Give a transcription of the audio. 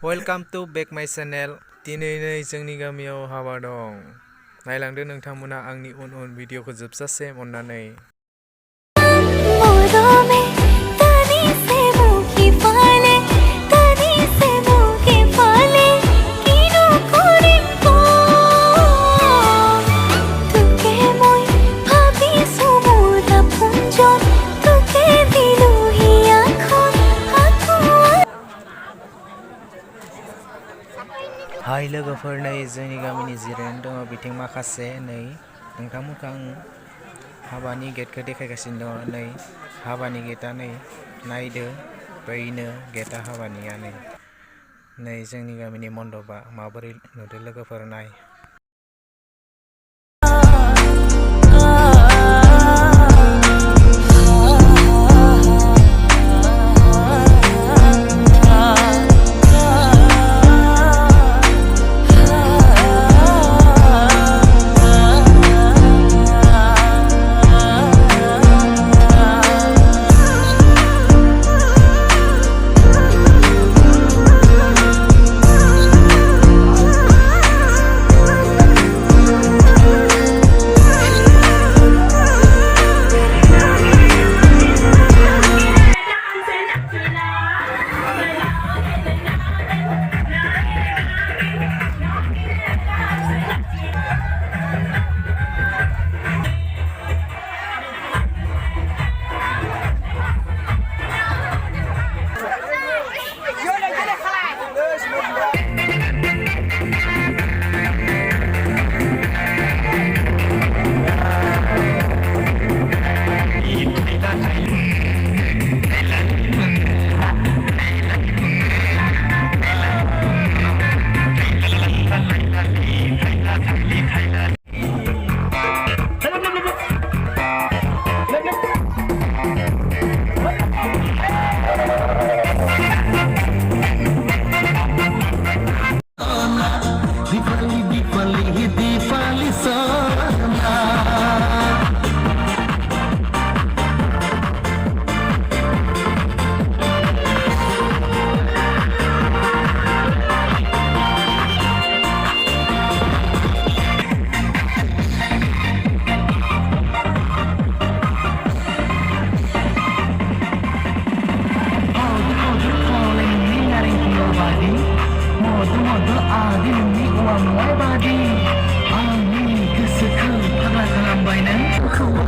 Welcome to back my channel. दिनै जोंनि गामियाव हाबा दं। नायलांदो नोंथांमोना आंनि उन भिडिअखौ जोबजासे अननानै। हाय लोगोफोर, नै जोंनि गामिनि जिरायनानै दङ बिथिं माखासे नै नोंथांमोनखौ आं हाबानि गेटखौ देखायगासिनो दङ। नै हाबानि गेटआ नै नायदो, बैनो गेटआ हाबानिया नै जोंनि गामिनि मन्दपआ माबोरै नुदो लोगोफोर नाय।